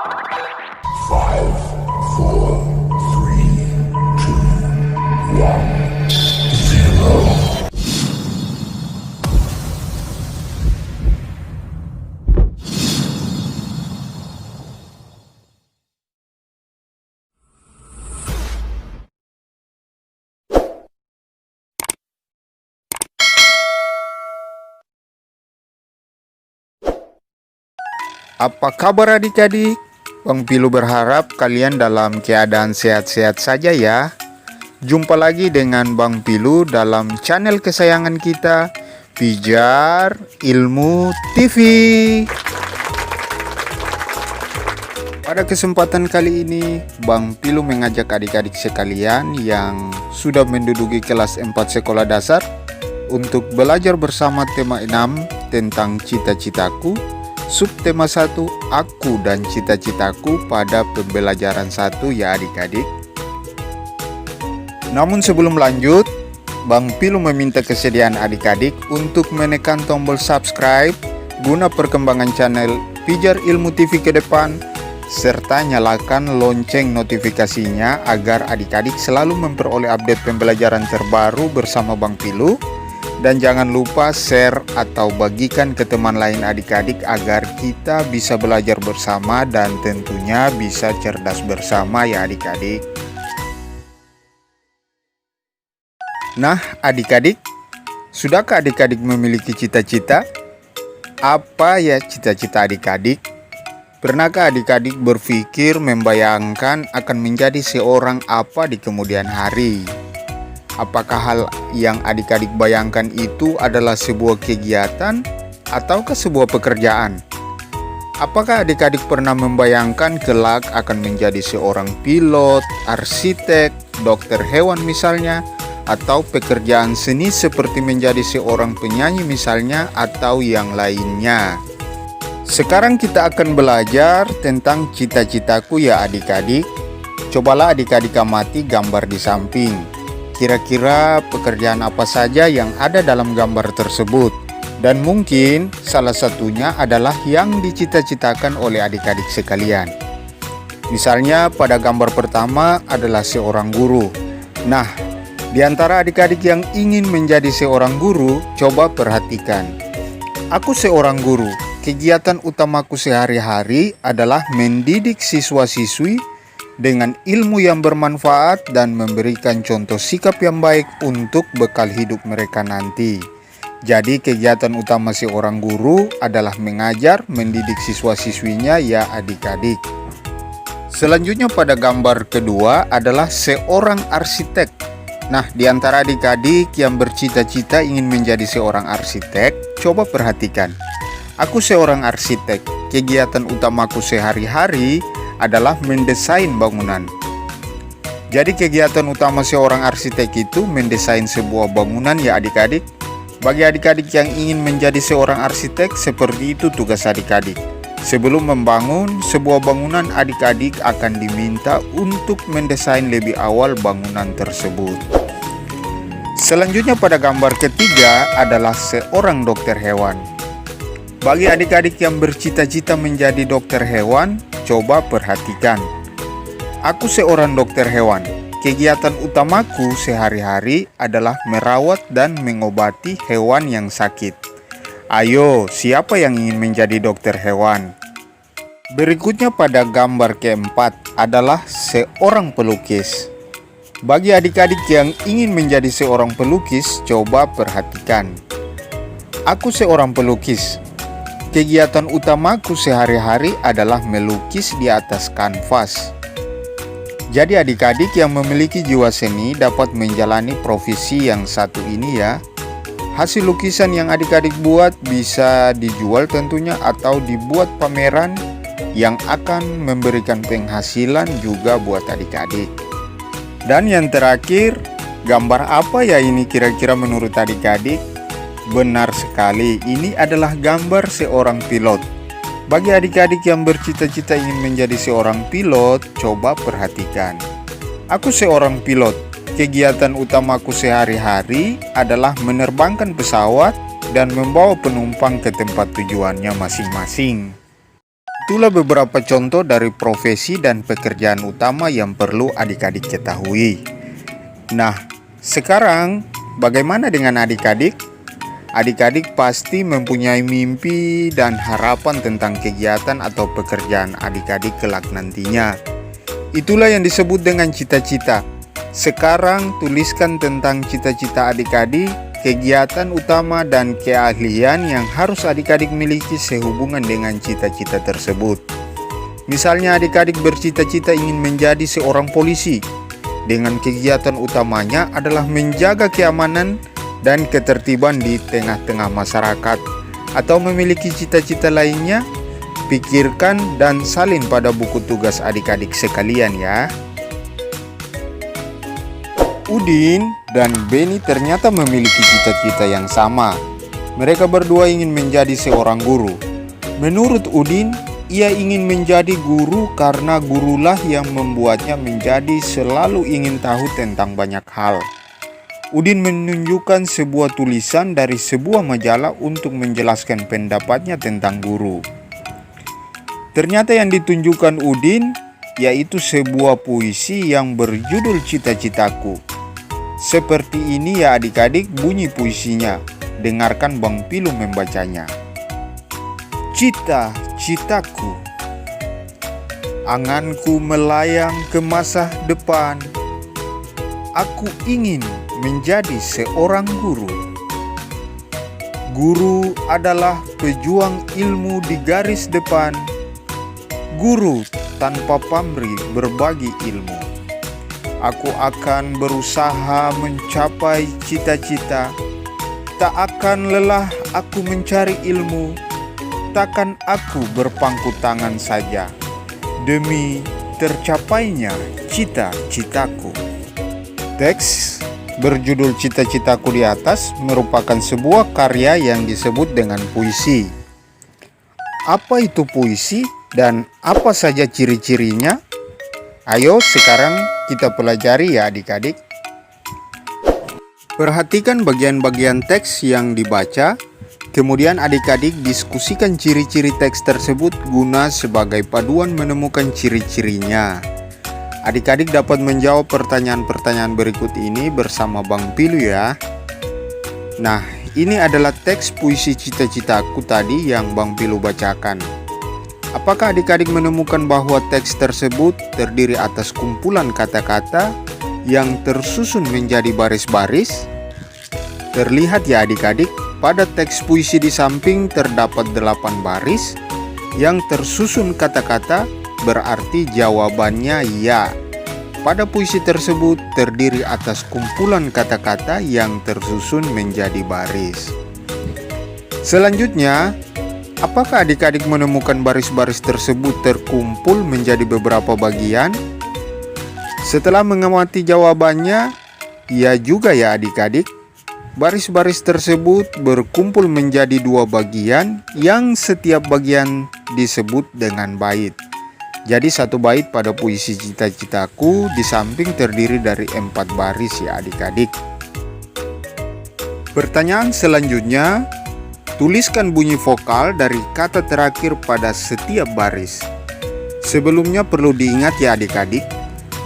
Five, four, three, two, one, zero. Apa kabar adik-adik? Bang Pilu berharap kalian dalam keadaan sehat-sehat saja ya. Jumpa lagi dengan Bang Pilu dalam channel kesayangan kita, Pijar Ilmu TV. Pada kesempatan kali ini, Bang Pilu mengajak adik-adik sekalian yang sudah menduduki kelas 4 sekolah dasar untuk belajar bersama tema 6 tentang cita-citaku. Subtema 1, aku dan cita-citaku pada pembelajaran 1 ya adik-adik. Namun sebelum lanjut, Bang Pilu meminta kesediaan adik-adik untuk menekan tombol subscribe guna perkembangan channel Pijar Ilmu TV ke depan, serta nyalakan lonceng notifikasinya agar adik-adik selalu memperoleh update pembelajaran terbaru bersama Bang Pilu. Dan jangan lupa share atau bagikan ke teman lain adik-adik agar kita bisa belajar bersama dan tentunya bisa cerdas bersama ya adik-adik. Nah adik-adik, sudahkah adik-adik memiliki cita-cita? Apa ya cita-cita adik-adik? Pernahkah adik-adik berpikir membayangkan akan menjadi seorang apa di kemudian hari? Apakah hal yang adik-adik bayangkan itu adalah sebuah kegiatan ataukah sebuah pekerjaan? Apakah adik-adik pernah membayangkan kelak akan menjadi seorang pilot, arsitek, dokter hewan misalnya, atau pekerjaan seni seperti menjadi seorang penyanyi misalnya, atau yang lainnya? Sekarang kita akan belajar tentang cita-citaku ya adik-adik. Cobalah adik-adik amati gambar di samping. Kira-kira pekerjaan apa saja yang ada dalam gambar tersebut? Dan mungkin salah satunya adalah yang dicita-citakan oleh adik-adik sekalian. Misalnya pada gambar pertama adalah seorang guru. Nah, di antara adik-adik yang ingin menjadi seorang guru, coba perhatikan. Aku seorang guru. Kegiatan utamaku sehari-hari adalah mendidik siswa-siswi dengan ilmu yang bermanfaat dan memberikan contoh sikap yang baik untuk bekal hidup mereka nanti. Jadi kegiatan utama seorang guru adalah mengajar, mendidik siswa-siswinya ya adik-adik. Selanjutnya pada gambar kedua adalah seorang arsitek. Nah, di antara adik-adik yang bercita-cita ingin menjadi seorang arsitek, coba perhatikan. Aku seorang arsitek. Kegiatan utamaku sehari-hari adalah mendesain bangunan. Jadi kegiatan utama seorang arsitek itu mendesain sebuah bangunan ya adik-adik. Bagi adik-adik yang ingin menjadi seorang arsitek, seperti itu tugas adik-adik. Sebelum membangun sebuah bangunan, adik-adik akan diminta untuk mendesain lebih awal bangunan tersebut. Selanjutnya pada gambar ketiga adalah seorang dokter hewan. Bagi adik-adik yang bercita-cita menjadi dokter hewan, coba perhatikan. Aku seorang dokter hewan. Kegiatan utamaku sehari-hari adalah merawat dan mengobati hewan yang sakit. Ayo, siapa yang ingin menjadi dokter hewan? Berikutnya pada gambar keempat adalah seorang pelukis. Bagi adik-adik yang ingin menjadi seorang pelukis, coba perhatikan. Aku seorang pelukis. Kegiatan utamaku sehari-hari adalah melukis di atas kanvas. Jadi adik-adik yang memiliki jiwa seni dapat menjalani profesi yang satu ini ya. Hasil lukisan yang adik-adik buat bisa dijual tentunya atau dibuat pameran yang akan memberikan penghasilan juga buat adik-adik. Dan yang terakhir, gambar apa ya ini kira-kira menurut adik-adik? Benar sekali, ini adalah gambar seorang pilot. Bagi adik-adik yang bercita-cita ingin menjadi seorang pilot, coba perhatikan. Aku seorang pilot. Kegiatan utamaku sehari-hari adalah menerbangkan pesawat dan membawa penumpang ke tempat tujuannya masing-masing. Itulah beberapa contoh dari profesi dan pekerjaan utama yang perlu adik-adik ketahui. Nah, sekarang bagaimana dengan adik-adik? Adik-adik pasti mempunyai mimpi dan harapan tentang kegiatan atau pekerjaan adik-adik kelak nantinya. Itulah yang disebut dengan cita-cita. Sekarang tuliskan tentang cita-cita adik-adik, kegiatan utama dan keahlian yang harus adik-adik miliki sehubungan dengan cita-cita tersebut. Misalnya adik-adik bercita-cita ingin menjadi seorang polisi. Dengan kegiatan utamanya adalah menjaga keamanan dan ketertiban di tengah-tengah masyarakat, atau memiliki cita-cita lainnya, pikirkan dan salin pada buku tugas adik-adik sekalian ya. Udin dan Beni ternyata memiliki cita-cita yang sama. Mereka berdua ingin menjadi seorang guru. Menurut Udin, ia ingin menjadi guru karena gurulah yang membuatnya menjadi selalu ingin tahu tentang banyak hal. Udin menunjukkan sebuah tulisan dari sebuah majalah untuk menjelaskan pendapatnya tentang guru. Ternyata yang ditunjukkan Udin yaitu sebuah puisi yang berjudul Cita-Citaku. Seperti ini ya adik-adik bunyi puisinya. Dengarkan Bang Pilu membacanya. Cita-citaku, anganku melayang ke masa depan. Aku ingin menjadi seorang guru. Guru adalah pejuang ilmu di garis depan. Guru tanpa pamrih berbagi ilmu. Aku akan berusaha mencapai cita-cita. Tak akan lelah aku mencari ilmu. Takkan aku berpangku tangan saja demi tercapainya cita-citaku. Teks berjudul Cita-Citaku di atas merupakan sebuah karya yang disebut dengan puisi. Apa itu puisi dan apa saja ciri-cirinya? Ayo sekarang kita pelajari ya adik-adik. Perhatikan bagian-bagian teks yang dibaca, kemudian adik-adik diskusikan ciri-ciri teks tersebut guna sebagai paduan menemukan ciri-cirinya. Adik-adik dapat menjawab pertanyaan-pertanyaan berikut ini bersama Bang Pilu ya. Nah, ini adalah teks puisi Cita-Citaku tadi yang Bang Pilu bacakan. Apakah adik-adik menemukan bahwa teks tersebut terdiri atas kumpulan kata-kata yang tersusun menjadi baris-baris? Terlihat ya adik-adik, pada teks puisi di samping terdapat 8 baris yang tersusun kata-kata, berarti jawabannya ya. Pada puisi tersebut terdiri atas kumpulan kata-kata yang tersusun menjadi baris. Selanjutnya, apakah adik-adik menemukan baris-baris tersebut terkumpul menjadi beberapa bagian? Setelah mengamati jawabannya, ya juga ya adik-adik. Baris-baris tersebut berkumpul menjadi 2 bagian yang setiap bagian disebut dengan bait. Jadi satu bait pada puisi Cita-Citaku di samping terdiri dari 4 baris ya adik-adik. Pertanyaan selanjutnya, tuliskan bunyi vokal dari kata terakhir pada setiap baris. Sebelumnya perlu diingat ya adik-adik,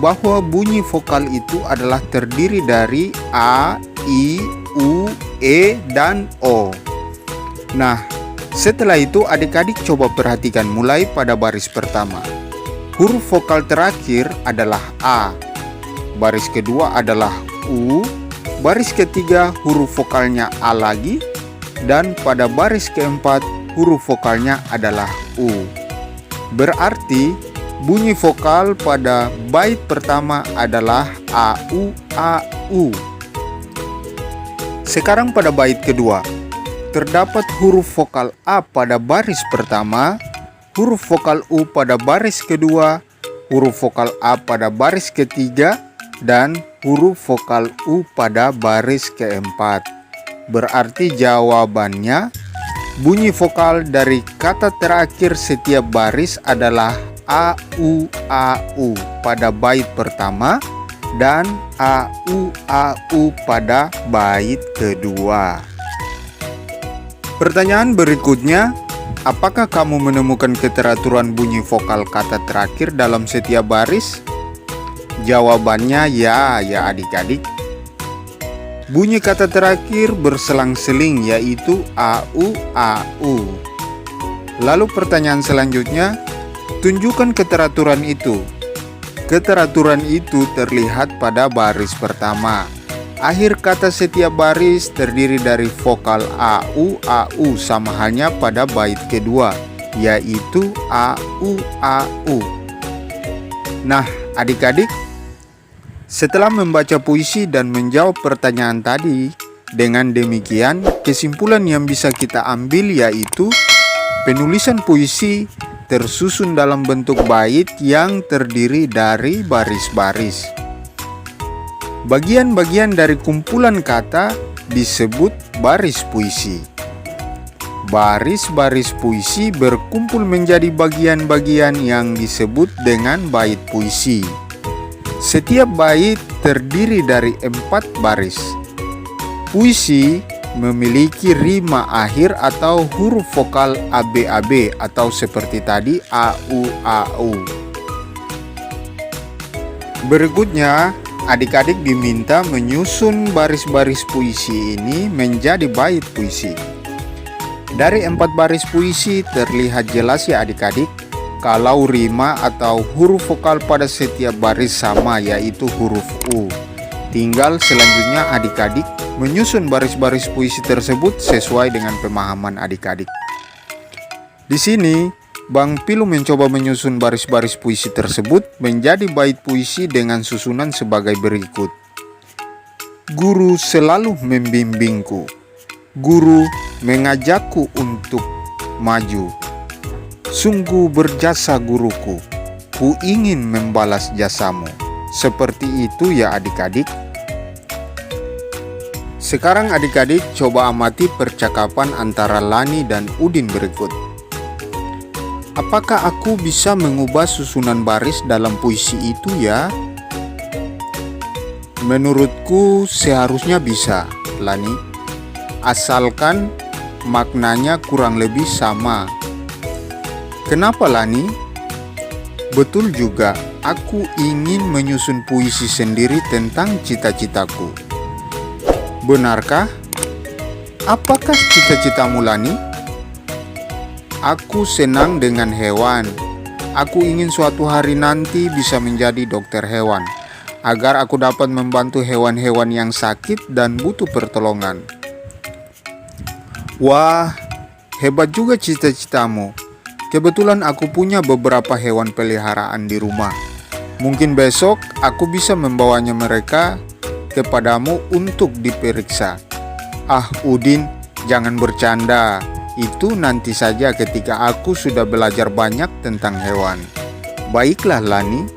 bahwa bunyi vokal itu adalah terdiri dari A, I, U, E, dan O. Nah, setelah itu adik-adik coba perhatikan mulai pada baris pertama. Huruf vokal terakhir adalah A. Baris kedua adalah U. Baris ketiga huruf vokalnya A lagi. Dan pada baris keempat huruf vokalnya adalah U. Berarti bunyi vokal pada bait pertama adalah A-U, A-U. Sekarang pada bait kedua, terdapat huruf vokal A pada baris pertama, huruf vokal U pada baris kedua, huruf vokal A pada baris ketiga, dan huruf vokal U pada baris keempat. Berarti jawabannya, bunyi vokal dari kata terakhir setiap baris adalah A-U, A-U pada bait pertama dan A-U, A-U pada bait kedua. Pertanyaan berikutnya, Apakah kamu menemukan keteraturan bunyi vokal kata terakhir dalam setiap baris? Jawabannya ya adik-adik. Bunyi kata terakhir berselang-seling yaitu au, au. Lalu pertanyaan selanjutnya, tunjukkan keteraturan itu. Keteraturan itu terlihat pada baris pertama. Akhir kata setiap baris terdiri dari vokal au, au, sama halnya pada bait kedua, yaitu au, au. Nah, adik-adik, setelah membaca puisi dan menjawab pertanyaan tadi, dengan demikian kesimpulan yang bisa kita ambil yaitu penulisan puisi tersusun dalam bentuk bait yang terdiri dari baris-baris. Bagian-bagian dari kumpulan kata disebut baris puisi. Baris-baris puisi berkumpul menjadi bagian-bagian yang disebut dengan bait puisi. Setiap bait terdiri dari 4 baris. Puisi memiliki rima akhir atau huruf vokal ABAB atau seperti tadi AU, AU. Berikutnya, adik-adik diminta menyusun baris-baris puisi ini menjadi bait puisi. Dari 4 baris puisi terlihat jelas ya adik-adik, kalau rima atau huruf vokal pada setiap baris sama yaitu huruf U. Tinggal selanjutnya adik-adik menyusun baris-baris puisi tersebut sesuai dengan pemahaman adik-adik. Di sini Bang Pilu mencoba menyusun baris-baris puisi tersebut menjadi bait puisi dengan susunan sebagai berikut. Guru selalu membimbingku. Guru mengajakku untuk maju. Sungguh berjasa guruku. Ku ingin membalas jasamu. Seperti itu ya adik-adik. Sekarang adik-adik coba amati percakapan antara Lani dan Udin berikut. Apakah aku bisa mengubah susunan baris dalam puisi itu ya? Menurutku seharusnya bisa, Lani. Asalkan maknanya kurang lebih sama. Kenapa, Lani? Betul juga, aku ingin menyusun puisi sendiri tentang cita-citaku. Benarkah? Apakah cita-citamu, Lani? Aku senang dengan hewan. Aku ingin suatu hari nanti bisa menjadi dokter hewan, agar aku dapat membantu hewan-hewan yang sakit dan butuh pertolongan. Wah, hebat juga cita-citamu. Kebetulan aku punya beberapa hewan peliharaan di rumah. Mungkin besok aku bisa membawanya mereka kepadamu untuk diperiksa. Ah, Udin, jangan bercanda. Itu nanti saja ketika aku sudah belajar banyak tentang hewan. Baiklah, Lani.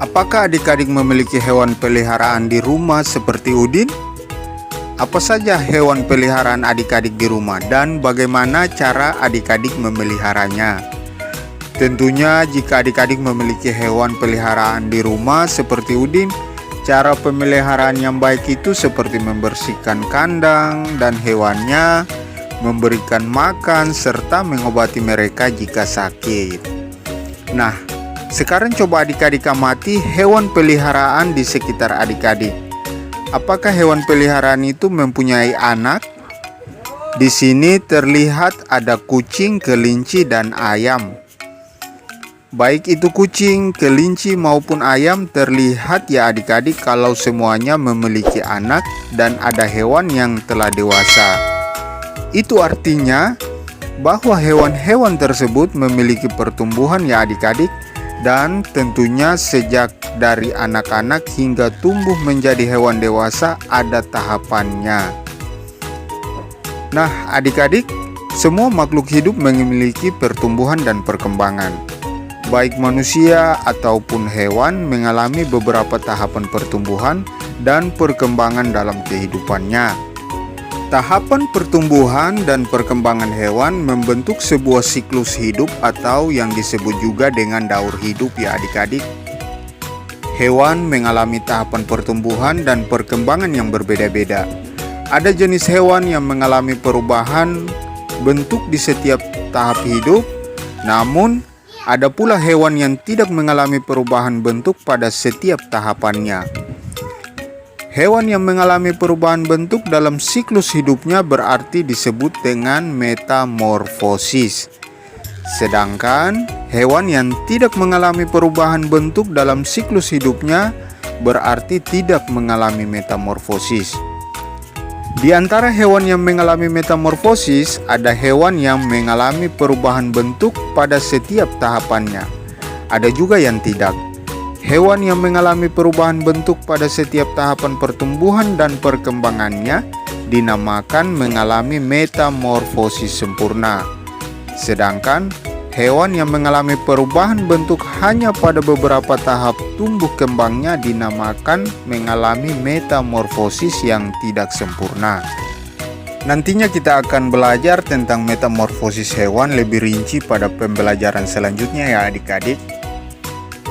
Apakah adik-adik memiliki hewan peliharaan di rumah seperti Udin? Apa saja hewan peliharaan adik-adik di rumah dan bagaimana cara adik-adik memeliharanya? Tentunya jika adik-adik memiliki hewan peliharaan di rumah seperti Udin, cara pemeliharaan yang baik itu seperti membersihkan kandang dan hewannya, memberikan makan, serta mengobati mereka jika sakit. Nah, sekarang coba adik-adik amati hewan peliharaan di sekitar adik-adik. Apakah hewan peliharaan itu mempunyai anak? Di sini terlihat ada kucing, kelinci, dan ayam. Baik itu kucing, kelinci maupun ayam terlihat ya adik-adik kalau semuanya memiliki anak dan ada hewan yang telah dewasa. Itu artinya bahwa hewan-hewan tersebut memiliki pertumbuhan ya adik-adik, dan tentunya sejak dari anak-anak hingga tumbuh menjadi hewan dewasa ada tahapannya. Nah adik-adik, semua makhluk hidup memiliki pertumbuhan dan perkembangan. Baik manusia ataupun hewan mengalami beberapa tahapan pertumbuhan dan perkembangan dalam kehidupannya. Tahapan pertumbuhan dan perkembangan hewan membentuk sebuah siklus hidup atau yang disebut juga dengan daur hidup ya adik-adik. Hewan mengalami tahapan pertumbuhan dan perkembangan yang berbeda-beda. Ada jenis hewan yang mengalami perubahan bentuk di setiap tahap hidup, namun ada pula hewan yang tidak mengalami perubahan bentuk pada setiap tahapannya. Hewan yang mengalami perubahan bentuk dalam siklus hidupnya berarti disebut dengan metamorfosis. Sedangkan hewan yang tidak mengalami perubahan bentuk dalam siklus hidupnya berarti tidak mengalami metamorfosis. Di antara hewan yang mengalami metamorfosis, ada hewan yang mengalami perubahan bentuk pada setiap tahapannya. Ada juga yang tidak. Hewan yang mengalami perubahan bentuk pada setiap tahapan pertumbuhan dan perkembangannya dinamakan mengalami metamorfosis sempurna. Sedangkan hewan yang mengalami perubahan bentuk hanya pada beberapa tahap tumbuh kembangnya dinamakan mengalami metamorfosis yang tidak sempurna. Nantinya kita akan belajar tentang metamorfosis hewan lebih rinci pada pembelajaran selanjutnya ya adik-adik.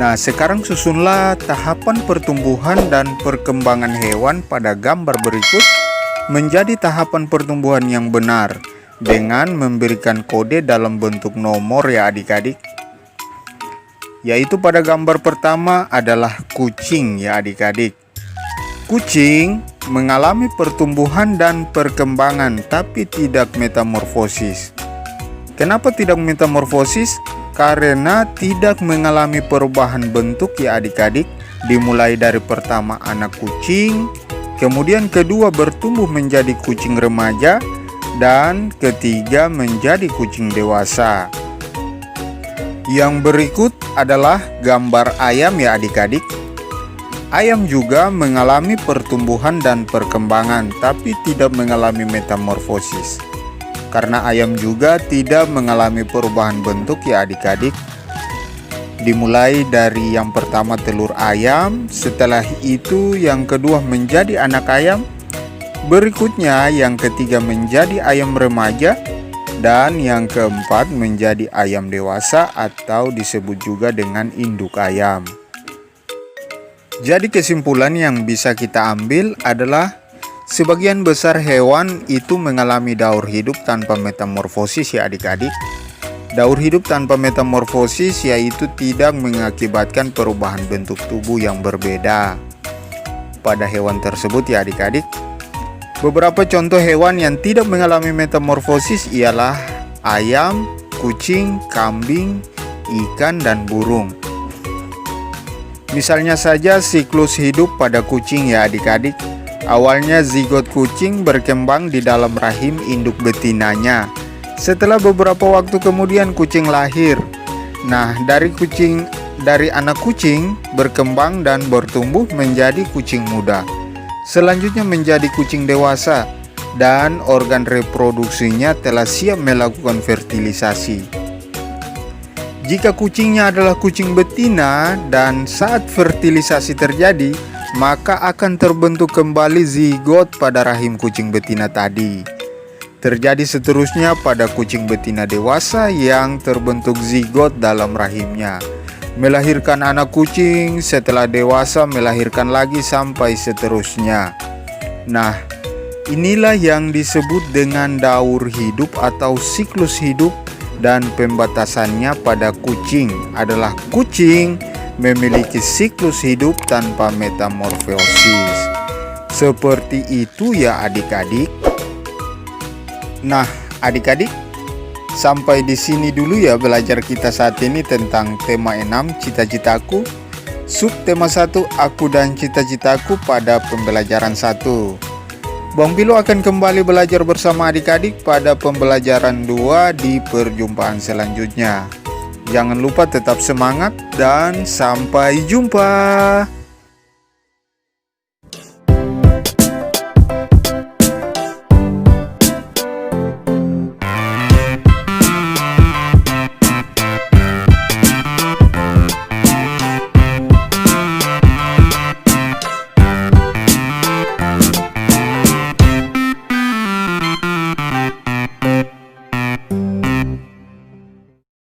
Nah, sekarang susunlah tahapan pertumbuhan dan perkembangan hewan pada gambar berikut menjadi tahapan pertumbuhan yang benar dengan memberikan kode dalam bentuk nomor ya adik-adik. Yaitu pada gambar pertama adalah kucing ya adik-adik. Kucing mengalami pertumbuhan dan perkembangan tapi tidak metamorfosis. Kenapa tidak metamorfosis? Karena tidak mengalami perubahan bentuk ya adik-adik. Dimulai dari pertama anak kucing, kemudian kedua bertumbuh menjadi kucing remaja, dan ketiga menjadi kucing dewasa. Yang berikut adalah gambar ayam ya adik-adik. Ayam juga mengalami pertumbuhan dan perkembangan tapi tidak mengalami metamorfosis. Karena ayam juga tidak mengalami perubahan bentuk ya adik-adik. Dimulai dari yang pertama telur ayam, setelah itu yang kedua menjadi anak ayam, berikutnya yang ketiga menjadi ayam remaja, dan yang keempat menjadi ayam dewasa atau disebut juga dengan induk ayam. Jadi kesimpulan yang bisa kita ambil adalah sebagian besar hewan itu mengalami daur hidup tanpa metamorfosis ya adik-adik. Daur hidup tanpa metamorfosis yaitu tidak mengakibatkan perubahan bentuk tubuh yang berbeda pada hewan tersebut ya adik-adik. Beberapa contoh hewan yang tidak mengalami metamorfosis ialah ayam, kucing, kambing, ikan, dan burung. Misalnya saja siklus hidup pada kucing ya adik-adik. Awalnya zigot kucing berkembang di dalam rahim induk betinanya. Setelah beberapa waktu kemudian kucing lahir. Nah, dari anak kucing berkembang dan bertumbuh menjadi kucing muda. Selanjutnya menjadi kucing dewasa dan organ reproduksinya telah siap melakukan fertilisasi. Jika kucingnya adalah kucing betina dan saat fertilisasi terjadi, maka akan terbentuk kembali zigot pada rahim kucing betina tadi. Terjadi seterusnya pada kucing betina dewasa yang terbentuk zigot dalam rahimnya. Melahirkan anak kucing, setelah dewasa melahirkan lagi sampai seterusnya. Nah, inilah yang disebut dengan daur hidup atau siklus hidup, dan pembatasannya pada kucing adalah kucing memiliki siklus hidup tanpa metamorfosis. Seperti itu ya adik-adik. Nah, adik-adik, sampai di sini dulu ya belajar kita saat ini tentang tema 6 cita-citaku. Subtema 1 aku dan cita-citaku pada pembelajaran 1. Bang Pilo akan kembali belajar bersama adik-adik pada pembelajaran 2 di perjumpaan selanjutnya. Jangan lupa tetap semangat dan sampai jumpa.